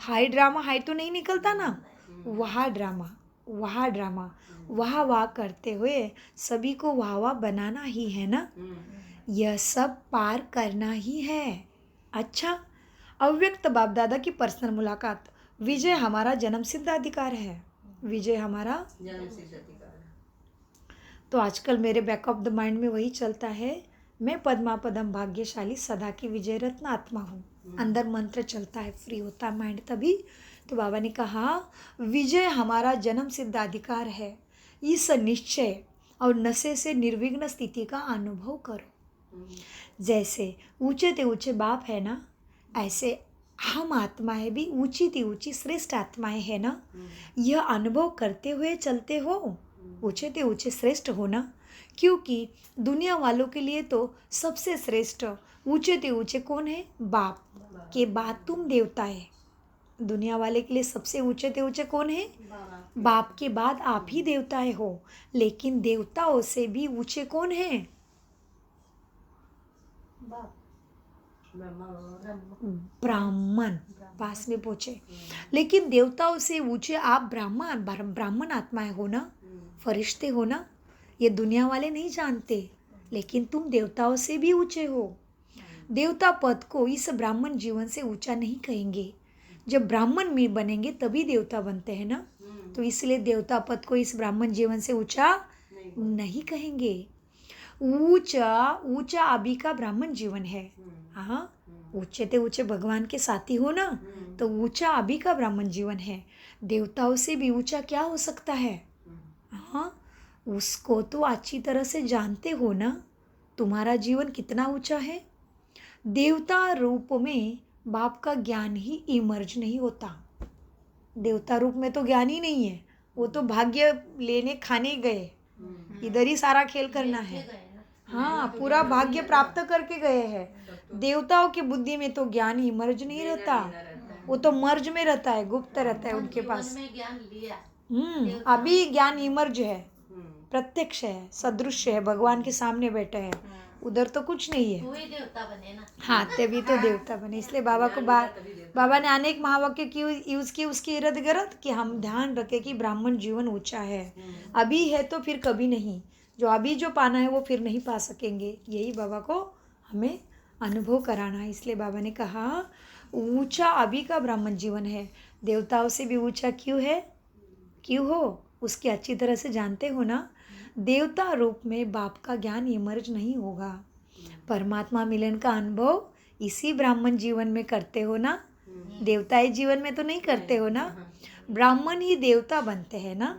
हाय ड्रामा हाय तो नहीं निकलता ना। वहाँ ड्रामा वाह वाह करते हुए सभी को वाह वाह बनाना ही है ना। यह सब पार करना ही है। अच्छा, अव्यक्त बाप दादा की पर्सनल मुलाकात। विजय हमारा जन्म सिद्ध अधिकार है। विजय हमारा जन्म सिद्ध अधिकार है। तो आजकल मेरे बैक ऑफ द माइंड में वही चलता है, मैं पद्मा पदम भाग्यशाली सदा की विजय रत्न आत्मा हूँ। अंदर मंत्र चलता है, फ्री होता है माइंड तभी। तो बाबा ने कहा विजय हमारा जन्म सिद्ध अधिकार है। इस निश्चय और नशे से निर्विघ्न स्थिति का अनुभव करो। जैसे ऊंचे ते ऊंचे बाप है ना, ऐसे हम आत्माएं भी ऊंची ती ऊंची श्रेष्ठ आत्माएं है ना। यह अनुभव करते हुए चलते हो, ऊंचे ते ऊंचे श्रेष्ठ हो ना। क्योंकि दुनिया वालों के लिए तो सबसे श्रेष्ठ ऊंचे ते ऊंचे कौन है, बाप के बाद तुम देवता है। दुनिया वाले के लिए सबसे ऊंचे ते ऊंचे कौन है, बाप के बाद आप ही देवताएं हो। लेकिन देवताओं से भी ऊंचे कौन है, ब्राह्मण। पास में पहुँचे। लेकिन देवताओं से ऊंचे आप ब्राह्मण आत्माएं हो ना, फरिश्ते हो ना। ये दुनिया वाले नहीं जानते, लेकिन तुम देवताओं से भी ऊंचे हो। देवता पद को इस ब्राह्मण जीवन से ऊंचा नहीं कहेंगे। जब ब्राह्मण में बनेंगे तभी देवता बनते हैं ना। तो इसलिए देवता पद को इस ब्राह्मण जीवन से ऊंचा नहीं कहेंगे। ऊंचा अभी का ब्राह्मण जीवन है। हाँ, ऊंचे ते ऊंचे भगवान के साथी हो ना, तो ऊंचा अभी का ब्राह्मण जीवन है। देवताओं से भी ऊंचा क्या हो सकता है। हाँ, उसको तो अच्छी तरह से जानते हो ना। तुम्हारा जीवन कितना ऊंचा है। देवता रूप में बाप का ज्ञान ही इमर्ज नहीं होता। देवता रूप में तो ज्ञान ही नहीं है, वो तो भाग्य लेने खाने गए, इधर ही सारा खेल करना है। हाँ, पूरा भाग्य प्राप्त करके गए हैं। देवताओं की बुद्धि में तो ज्ञान इमर्ज नहीं रहता, वो तो मर्ज में रहता है, गुप्त रहता है उनके पास। में ज्ञान लिया, अभी ज्ञान इमर्ज है, प्रत्यक्ष है, सदृश्य है, भगवान के सामने बैठे हैं, उधर तो कुछ नहीं है। तू ही देवता बने ना। हाँ, तभी तो देवता बने। इसलिए बाबा को बाबा ने अनेक महावाक्य क्यों यूज किए उसकी इर्द गिर्द, कि हम ध्यान रखें कि ब्राह्मण जीवन ऊंचा है, अभी है तो फिर कभी नहीं, जो अभी जो पाना है वो फिर नहीं पा सकेंगे। यही बाबा को हमें अनुभव कराना है। इसलिए बाबा ने कहा ऊंचा अभी का ब्राह्मण जीवन है, देवताओं से भी ऊंचा क्यों है, क्यों हो, उसकी अच्छी तरह से जानते हो ना। देवता रूप में बाप का ज्ञान इमर्ज नहीं होगा। परमात्मा मिलन का अनुभव इसी ब्राह्मण जीवन में करते हो ना, देवताई जीवन में तो नहीं करते हो ना। ब्राह्मण ही देवता बनते हैं ना,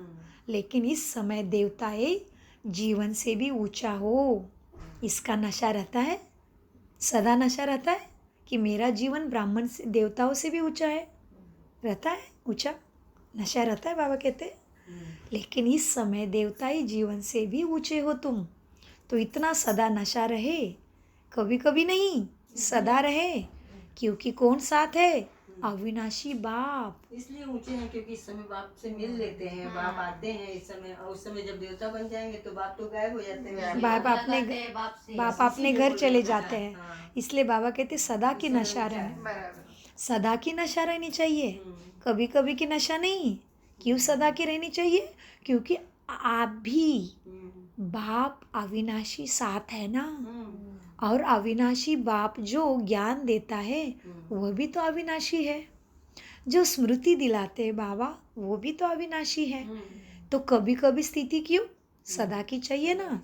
लेकिन इस समय देवताई जीवन से भी ऊंचा हो, इसका नशा रहता है, सदा नशा रहता है कि मेरा जीवन ब्राह्मण से देवताओं से भी ऊंचा है, रहता है ऊंचा, नशा रहता है बाबा कहते हैं। लेकिन इस समय देवताई जीवन से भी ऊंचे हो तुम, तो इतना सदा नशा रहे, कभी कभी नहीं, सदा रहे, क्योंकि कौन साथ है, अविनाशी बाप। इसलिए ऊंचे हैं क्योंकि इस समय बाप से मिल लेते हैं, बाप आते हैं इस समय, और उस समय जब देवता बन जाएंगे तो बाप तो गायब हो जाते हैं। बाप अपने घर चले जाते हैं। इसलिए बाबा कहते सदा की नशा रहने, सदा की नशा रहनी चाहिए, कभी कभी की नशा नहीं। क्यों सदा की रहनी चाहिए, क्योंकि आप भी बाप अविनाशी साथ है ना, और अविनाशी बाप जो ज्ञान देता है वह भी तो अविनाशी है, जो स्मृति दिलाते हैं बाबा वो भी तो अविनाशी है। तो कभी कभी स्थिति क्यों सदा की चाहिए ना।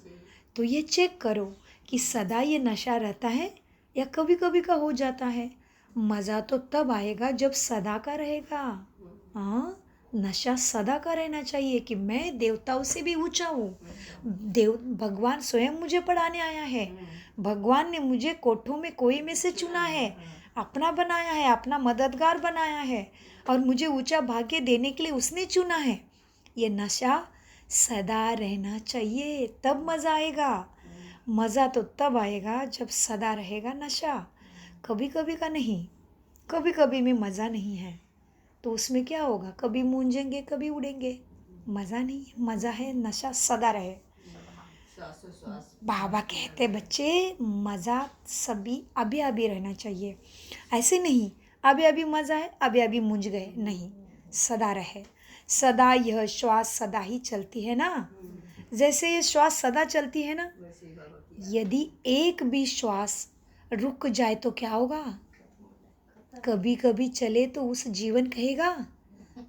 तो ये चेक करो कि सदा ये नशा रहता है या कभी कभी का हो जाता है। मज़ा तो तब आएगा जब सदा का रहेगा। हाँ, नशा सदा का रहना चाहिए कि मैं देवताओं से भी ऊंचा हूँ। भगवान स्वयं मुझे पढ़ाने आया है, भगवान ने मुझे कोठों में कोई में से चुना है, अपना बनाया है, अपना मददगार बनाया है, और मुझे ऊंचा भाग्य देने के लिए उसने चुना है। ये नशा सदा रहना चाहिए, तब मज़ा आएगा। मज़ा तो तब आएगा जब सदा रहेगा नशा, कभी कभी का नहीं। कभी कभी में मज़ा नहीं है तो उसमें क्या होगा, कभी मूंझेंगे कभी उड़ेंगे, मज़ा नहीं, मज़ा है नशा सदा रहे। बाबा कहते बच्चे मज़ा सभी अभी अभी रहना चाहिए, ऐसे नहीं अभी अभी मज़ा है अभी अभी मूंझ गए, नहीं, सदा रहे। सदा यह श्वास सदा ही चलती है ना, जैसे ये श्वास सदा चलती है ना, यदि एक भी श्वास रुक जाए तो क्या होगा, कभी कभी चले तो उस जीवन कहेगा।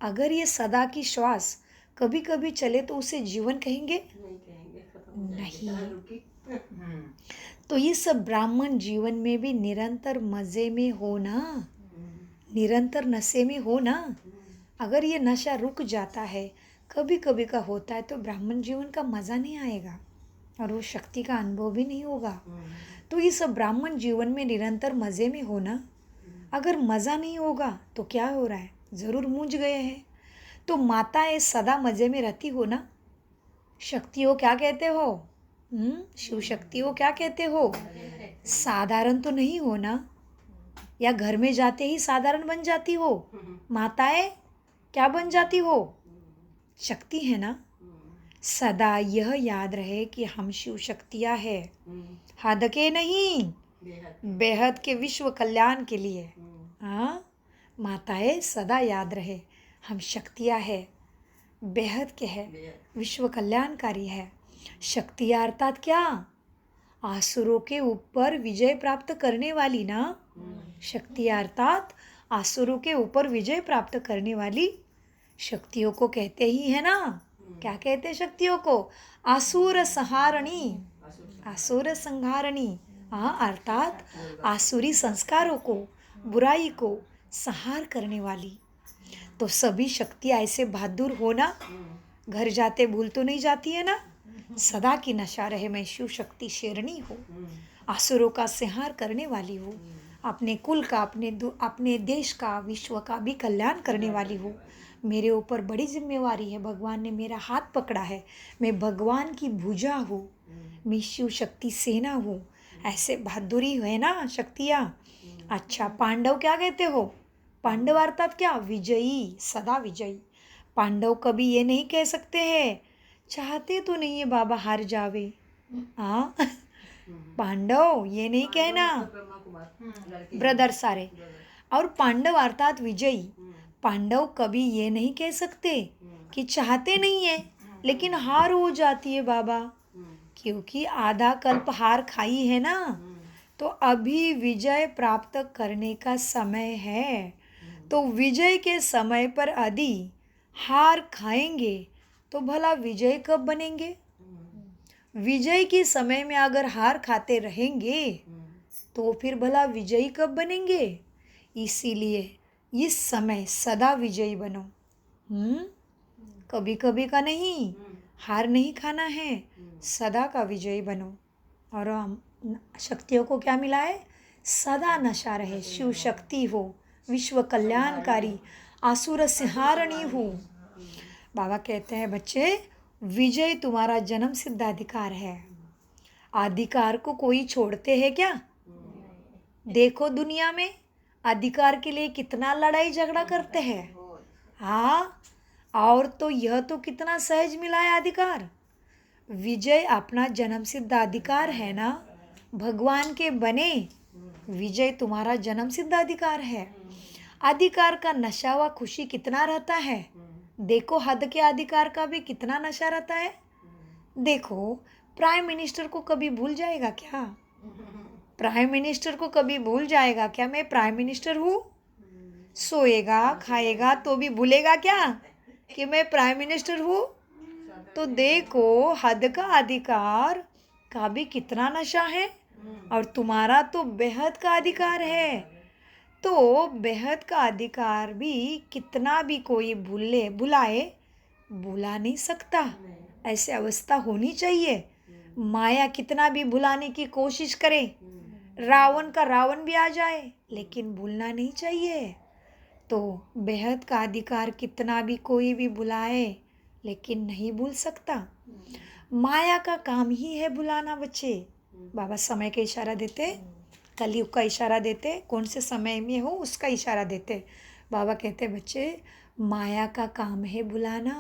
अगर ये सदा की श्वास कभी कभी चले तो उसे जीवन कहेंगे नहीं। तो ये सब ब्राह्मण जीवन में भी निरंतर मज़े में हो ना, निरंतर नशे में हो ना। अगर ये नशा रुक जाता है, कभी कभी का होता है, तो ब्राह्मण जीवन का मज़ा नहीं आएगा और वो शक्ति का अनुभव भी नहीं होगा। तो ये सब ब्राह्मण जीवन में निरंतर मज़े में हो ना। अगर मज़ा नहीं होगा तो क्या हो रहा है, ज़रूर मूंझ गए हैं। तो माताएं सदा मज़े में रहती हो ना। शक्तियों क्या कहते हो, शिव शक्तियों क्या कहते हो, साधारण तो नहीं हो ना, या घर में जाते ही साधारण बन जाती हो। माताएं क्या बन जाती हो, शक्ति है ना। सदा यह याद रहे कि हम शिव शक्तियाँ है, हद के नहीं, बेहद के विश्व कल्याण के लिए। हाँ, माताएं सदा याद रहे हम शक्तियाँ है, बेहद के है, विश्व कल्याणकारी है। शक्तियाँ अर्थात क्या, आसुरों के ऊपर विजय प्राप्त करने वाली ना। शक्तियाँ अर्थात आसुरों के ऊपर विजय प्राप्त करने वाली शक्तियों को कहते ही है ना। क्या कहते हैं शक्तियों को, आसुर संहारणी, आसुर संहारणी। हाँ, अर्थात आसुरी संस्कारों को, बुराई को संहार करने वाली। तो सभी शक्तियाँ ऐसे बहादुर हो ना, घर जाते भूल तो नहीं जाती है ना। सदा की नशा रहे मैं शिव शक्ति शेरनी हूँ, आसुरों का संहार करने वाली हूँ, अपने कुल का, अपने देश का, विश्व का भी कल्याण करने वाली हूँ। मेरे ऊपर बड़ी जिम्मेवारी है, भगवान ने मेरा हाथ पकड़ा है, मैं भगवान की भुजा हूँ, मैं शिव शक्ति सेना हूँ। ऐसे बहादुरी है ना शक्तियाँ। अच्छा, पांडव क्या कहते हो? पांडव अर्थात क्या? विजयी, सदा विजयी। पांडव कभी ये नहीं कह सकते हैं चाहते तो नहीं है बाबा हार जावे। हाँ, पांडव ये नहीं कहना, ब्रह्मा कुमार लड़के ब्रदर सारे। brother। और पांडव अर्थात विजयी। पांडव कभी ये नहीं कह सकते कि चाहते नहीं है लेकिन हार हो जाती है बाबा, क्योंकि आधा कल्प हार खाई है ना, तो अभी विजय प्राप्त करने का समय है। तो विजय के समय पर यदि हार खाएंगे तो भला विजय कब बनेंगे? विजय के समय में अगर हार खाते रहेंगे तो फिर भला विजयी कब बनेंगे? इसीलिए इस समय सदा विजयी बनो। कभी कभी का नहीं, हार नहीं खाना है, सदा का विजयी बनो। और हम शक्तियों को क्या मिला है? सदा नशा रहे, शिव शक्ति हो, विश्व कल्याणकारी, आसुर संहारणी हो। बाबा कहते हैं बच्चे, विजय तुम्हारा जन्म सिद्ध अधिकार है। अधिकार को कोई छोड़ते हैं क्या? देखो दुनिया में अधिकार के लिए कितना लड़ाई झगड़ा करते हैं। हाँ, और तो यह तो कितना सहज मिला है अधिकार। विजय अपना जन्म सिद्ध अधिकार है ना, भगवान के बने विजय तुम्हारा जन्म सिद्ध अधिकार है। अधिकार का नशा व खुशी कितना रहता है, देखो हद के अधिकार का भी कितना नशा रहता है। देखो, प्राइम मिनिस्टर को कभी भूल जाएगा क्या? प्राइम मिनिस्टर को कभी भूल जाएगा क्या मैं प्राइम मिनिस्टर हूँ? सोएगा खाएगा तो भी भूलेगा क्या कि मैं प्राइम मिनिस्टर हूँ? तो देखो हद का अधिकार का भी कितना नशा है, और तुम्हारा तो बेहद का अधिकार है। तो बेहद का अधिकार भी कितना भी कोई बुलाए बुला नहीं सकता। ऐसी अवस्था होनी चाहिए। माया कितना भी भुलाने की कोशिश करे, रावण का रावण भी आ जाए, लेकिन भूलना नहीं चाहिए। तो बेहद का अधिकार कितना भी कोई भी बुलाए लेकिन नहीं भूल सकता। माया का काम ही है बुलाना बच्चे। बाबा समय का इशारा देते, कलयुग का इशारा देते, कौन से समय में हो उसका इशारा देते। बाबा कहते बच्चे, माया का काम है बुलाना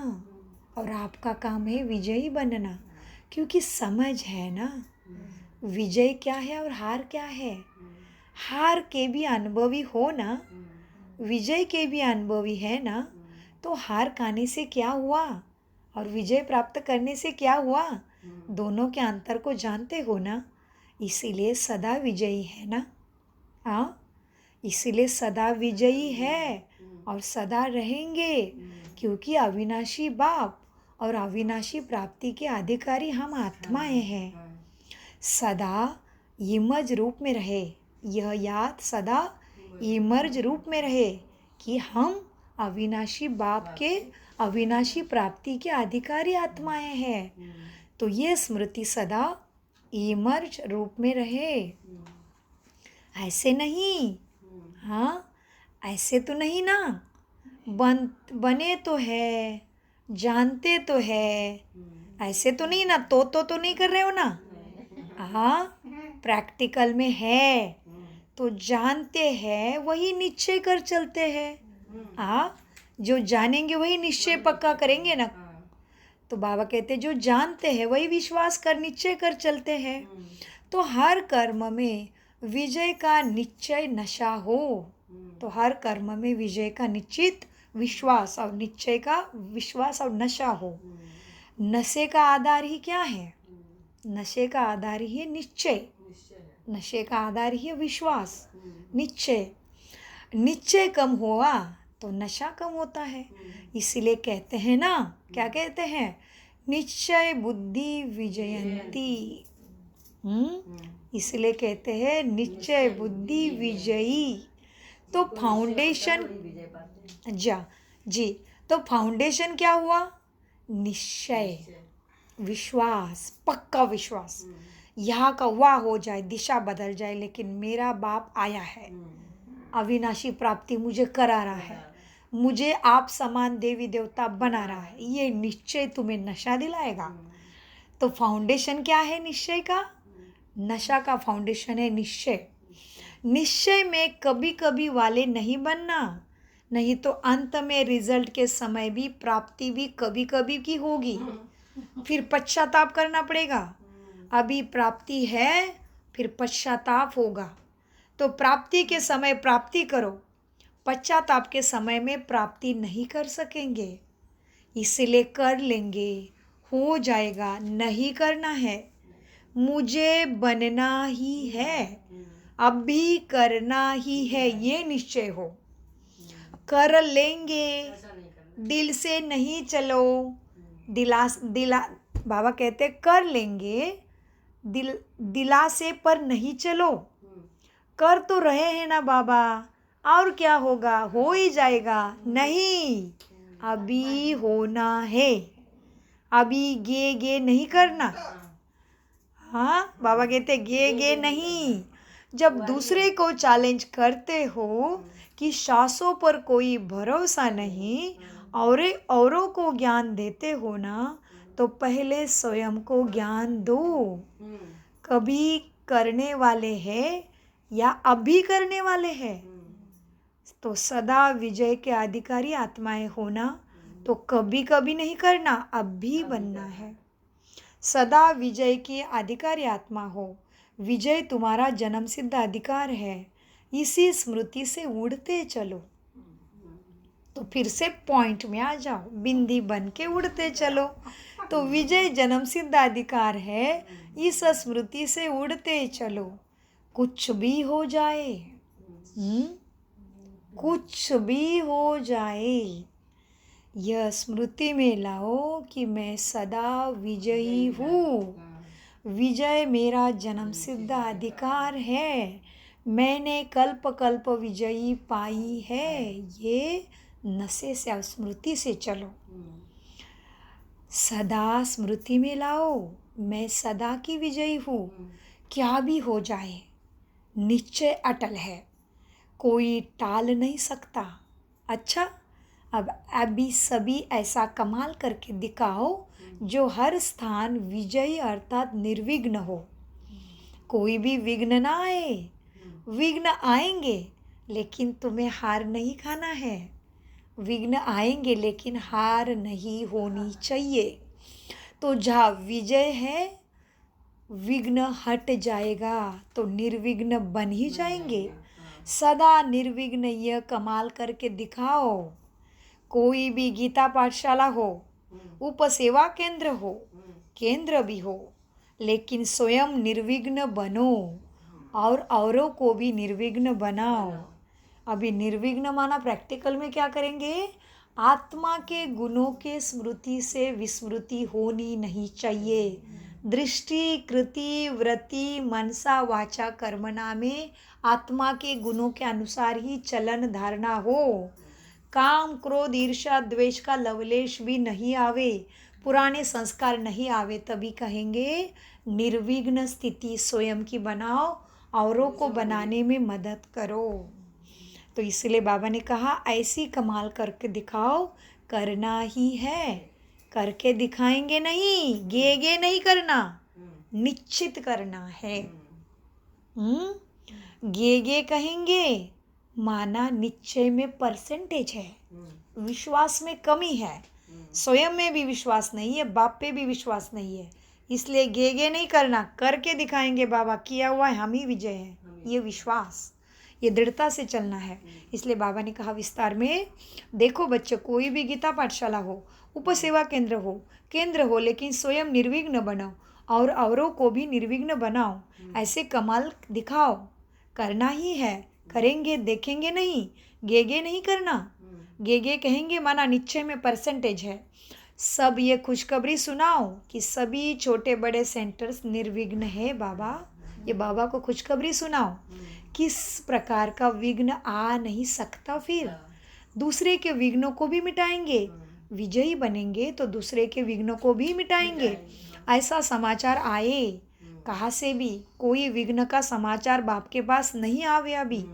और आपका काम है विजयी बनना, क्योंकि समझ है ना विजय क्या है और हार क्या है। हार के भी अनुभवी हो ना, विजय के भी अनुभवी है ना, तो हार खाने से क्या हुआ और विजय प्राप्त करने से क्या हुआ, दोनों के अंतर को जानते हो ना। इसीलिए सदा विजयी है ना। हाँ, इसीलिए सदा विजयी है और सदा रहेंगे, क्योंकि अविनाशी बाप और अविनाशी प्राप्ति के अधिकारी हम आत्माएं हैं। सदा इमर्ज रूप में रहे, यह याद सदा इमर्ज रूप में रहे कि हम अविनाशी बाप के अविनाशी प्राप्ति के अधिकारी आत्माएं हैं। तो ये स्मृति सदा इमर्ज रूप में रहे, ऐसे नहीं। हाँ, ऐसे तो नहीं ना, बने तो है, जानते तो है, ऐसे तो नहीं ना, तो नहीं कर रहे हो ना। हाँ, प्रैक्टिकल में है तो जानते हैं वही निश्चय कर चलते हैं। हाँ, जो जानेंगे वही निश्चय पक्का करेंगे ना। तो बाबा कहते जो जानते हैं वही विश्वास कर निश्चय कर चलते हैं। तो हर कर्म में विजय का निश्चय नशा हो, तो हर कर्म में विजय का निश्चित विश्वास और निश्चय का विश्वास और नशा हो। नशे का आधार ही क्या है? नशे का आधार ही है निश्चय, नशे का आधार ही है विश्वास, निश्चय। निश्चय कम हुआ तो नशा कम होता है। इसीलिए कहते हैं ना, क्या कहते हैं? निश्चय बुद्धि विजयंती। इसलिए कहते हैं निश्चय बुद्धि विजयी। तो फाउंडेशन जी, तो फाउंडेशन क्या हुआ? निश्चय। विश्वास, पक्का विश्वास, यहाँ का वाह हो जाए, दिशा बदल जाए, लेकिन मेरा बाप आया है, अविनाशी प्राप्ति मुझे करा रहा है, मुझे आप समान देवी देवता बना रहा है, ये निश्चय तुम्हें नशा दिलाएगा। तो फाउंडेशन क्या है निश्चय का? नशा का फाउंडेशन है निश्चय। निश्चय में कभी कभी वाले नहीं बनना, नहीं तो अंत में रिजल्ट के समय भी प्राप्ति भी कभी कभी की होगी, फिर पश्चाताप करना पड़ेगा। अभी प्राप्ति है, फिर पश्चाताप होगा। तो प्राप्ति के समय प्राप्ति करो, पश्चाताप के समय में प्राप्ति नहीं कर सकेंगे। इसलिए कर लेंगे, हो जाएगा, नहीं करना है, मुझे बनना ही है, अभी करना ही है, ये निश्चय हो। कर लेंगे, दिल से नहीं चलो, बाबा कहते कर लेंगे, दिलासे पर नहीं चलो। कर तो रहे हैं ना बाबा, और क्या होगा, हो ही जाएगा। नहीं, अभी होना है, अभी गे नहीं करना। हाँ, बाबा कहते गे नहीं। जब दूसरे को चैलेंज करते हो कि सांसों पर कोई भरोसा नहीं, और औरों को ज्ञान देते हो ना, तो पहले स्वयं को ज्ञान दो। कभी करने वाले हैं या अभी करने वाले हैं, तो सदा विजय के अधिकारी आत्माएं होना, तो कभी कभी नहीं करना, अभी बनना है। सदा विजय के अधिकारी आत्मा हो, विजय तुम्हारा जन्म सिद्ध अधिकार है, इसी स्मृति से उड़ते चलो। तो फिर से पॉइंट में आ जाओ, बिंदी बन के उड़ते चलो। तो विजय जन्म सिद्ध अधिकार है, इस स्मृति से उड़ते चलो। कुछ भी हो जाए, कुछ भी हो जाए, यह स्मृति में लाओ कि मैं सदा विजयी हूँ। विजय मेरा जन्म सिद्ध अधिकार है, मैंने कल्प कल्प विजयी पाई है। ये नशे से, स्मृति से चलो, सदा स्मृति में लाओ, मैं सदा की विजयी हूँ। क्या भी हो जाए, निश्चय अटल है, कोई टाल नहीं सकता। अच्छा, अब अभी सभी ऐसा कमाल करके दिखाओ जो हर स्थान विजयी अर्थात निर्विघ्न हो। कोई भी विघ्न ना आए, विघ्न आएंगे लेकिन तुम्हें हार नहीं खाना है। विघ्न आएंगे लेकिन हार नहीं होनी चाहिए। तो जहाँ विजय है, विघ्न हट जाएगा, तो निर्विघ्न बन ही जाएंगे। सदा निर्विघ्न यह कमाल करके दिखाओ। कोई भी गीता पाठशाला हो, उपसेवा केंद्र हो, केंद्र भी हो, लेकिन स्वयं निर्विघ्न बनो और औरों को भी निर्विघ्न बनाओ। अभी निर्विघ्न माना प्रैक्टिकल में क्या करेंगे? आत्मा के गुणों के स्मृति से विस्मृति होनी नहीं चाहिए। दृष्टि, कृति, वृत्ति, मनसा, वाचा, कर्मणा में आत्मा के गुणों के अनुसार ही चलन धारणा हो। काम, क्रोध, ईर्ष्या, द्वेष का लवलेश भी नहीं आवे, पुराने संस्कार नहीं आवे, तभी कहेंगे निर्विघ्न स्थिति स्वयं की बनाओ, औरों को बनाने में मदद करो। तो इसलिए बाबा ने कहा ऐसी कमाल करके दिखाओ, करना ही है, करके दिखाएंगे नहीं, गे नहीं करना, निश्चित करना है। गे कहेंगे माना निश्चय में परसेंटेज है, विश्वास में कमी है, स्वयं में भी विश्वास नहीं है, बाप पे भी विश्वास नहीं है, इसलिए गे नहीं करना, करके दिखाएंगे बाबा किया हुआ है, हम ही विजय है, ये विश्वास, ये दृढ़ता से चलना है। इसलिए बाबा ने कहा विस्तार में, देखो बच्चों, कोई भी गीता पाठशाला हो, उपसेवा केंद्र हो, लेकिन स्वयं निर्विघ्न बनो और औरों को भी निर्विघ्न बनाओ। ऐसे कमाल दिखाओ, करना ही है, करेंगे देखेंगे नहीं, गे नहीं करना। गे कहेंगे माना निश्चय में परसेंटेज है। सब ये खुशखबरी सुनाओ कि सभी छोटे बड़े सेंटर्स निर्विघ्न है बाबा, ये बाबा को खुशखबरी सुनाओ। किस प्रकार का विघ्न आ नहीं सकता, फिर दूसरे के विघ्नों को भी मिटाएंगे, विजयी बनेंगे तो दूसरे के विघ्न को भी मिटाएंगे। ऐसा समाचार आए कहाँ से भी, कोई विघ्न का समाचार बाप के पास नहीं आवे अभी।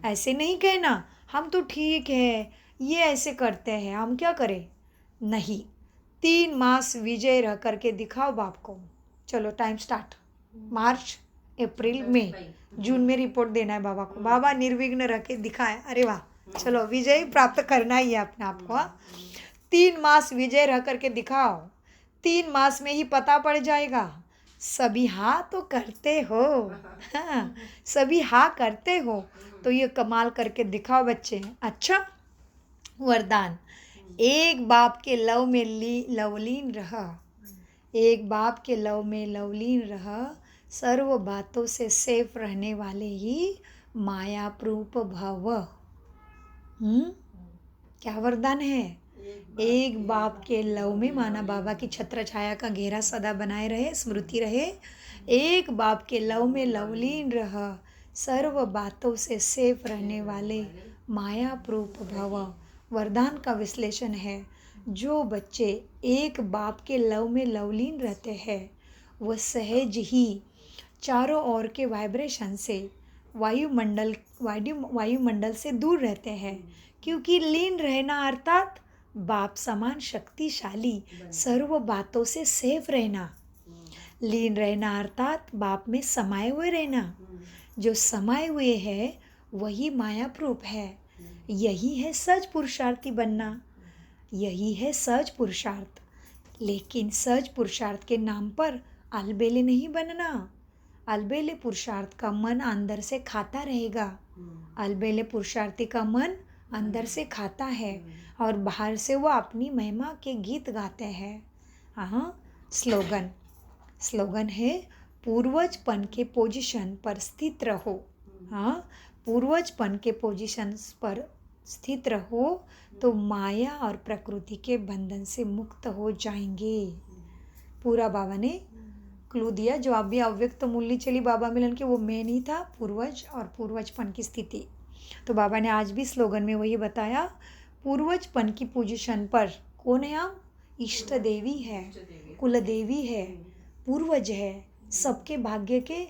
ऐसे नहीं कहना हम तो ठीक है, ये ऐसे करते हैं, हम क्या करें। नहीं, 3 मास विजय रह करके दिखाओ बाप को। चलो टाइम स्टार्ट। मार्च, अप्रैल, मई, जून में रिपोर्ट देना है बाबा को। बाबा निर्विघ्न रह के दिखाए, अरे वाह, चलो विजय प्राप्त करना ही है अपने आप को। 3 मास विजय रह करके दिखाओ, 3 मास में ही पता पड़ जाएगा। सभी हाँ तो करते हो, हाँ सभी हाँ करते हो, तो ये कमाल करके दिखाओ बच्चे। अच्छा, वरदान, एक बाप के लव में लवलीन रहा, एक बाप के लव में लवलीन रहा, सर्व बातों से सेफ रहने वाले ही मायाप्रूप भव। क्या वरदान है। एक बाप के लव में, माना बाबा की छत्र छाया का घेरा सदा बनाए रहे, स्मृति रहे। एक बाप के लव में लवलीन रहा, सर्व बातों से सेफ रहने वाले मायाप्रूप भव। वरदान का विश्लेषण है, जो बच्चे एक बाप के लव में लवलीन रहते हैं वह सहज ही चारों ओर के वाइब्रेशन से वायुमंडल से दूर रहते हैं, क्योंकि लीन रहना अर्थात बाप समान शक्तिशाली, सर्व बातों से सेफ रहना। लीन रहना अर्थात बाप में समाये हुए रहना। जो समाये हुए है वही मायाप्रूप है। यही है सच पुरुषार्थी बनना, यही है सच पुरुषार्थ। लेकिन सच पुरुषार्थ के नाम पर अलबेले नहीं बनना। अलबेले पुरुषार्थ का मन अंदर से खाता रहेगा। अलबेले पुरुषार्थी का मन अंदर से खाता है और बाहर से वो अपनी महिमा के गीत गाते हैं। हाँ, स्लोगन है, पूर्वजपन के पोजीशन पर स्थित रहो। हाँ, पूर्वजपन के पोजीशन पर स्थित रहो तो माया और प्रकृति के बंधन से मुक्त हो जाएंगे। पूरा बाबा ने क्लू दिया। जो आप भी अव्यक्त मूल्य चली बाबा मिलन के, वो मैं नहीं था, पूर्वज और पूर्वजपन की स्थिति। तो बाबा ने आज भी स्लोगन में वही बताया, पूर्वजपन की पोजीशन पर कौन है हम। इष्ट देवी है, कुल देवी है, पूर्वज है, सबके भाग्य के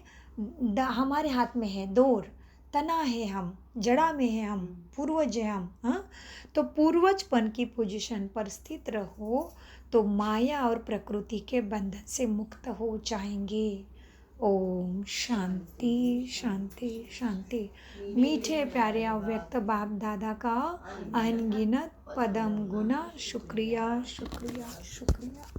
हमारे हाथ में है डोर, तना है हम, जड़ा में है हम, पूर्वज है हम। हाँ, तो पूर्वजपन की पोजीशन पर स्थित रहो तो माया और प्रकृति के बंधन से मुक्त हो जाएंगे। ओम शांति शांति शांति। मीठे प्यारे अव्यक्त बाप दादा का अनगिनत पदम गुना शुक्रिया शुक्रिया शुक्रिया।